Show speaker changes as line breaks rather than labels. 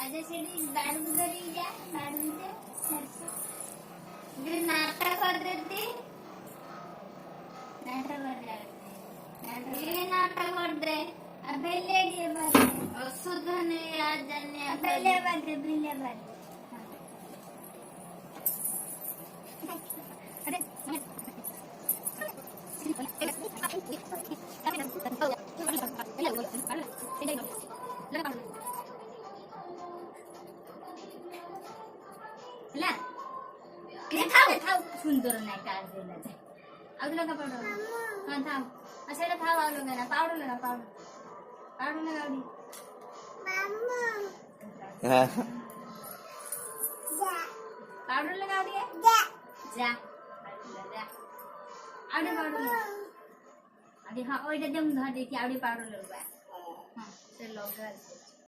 ଆଜି ସେଠି ବାଡୁ ଧରିକି ଯା ବାଡୁ ଦେ ଯେ ନାଟ କରିଦେତି ନାଟ କରିଦେ नाटक कर दे अबे ले ये बात शुद्ध ने आज जाने अबे ले बात अरे ला ये खाओ सुंदर नाही काढ दिला ते अगला का पडो हां थांब असेला खाव आवलो ना पावडर लगा पावडर लगा दी माम्मा जा पावडर लगा दी जा आवडे पावडर अरे हां ओइटा देम धा दे की आवडे पावडर लगवा हां चल लगा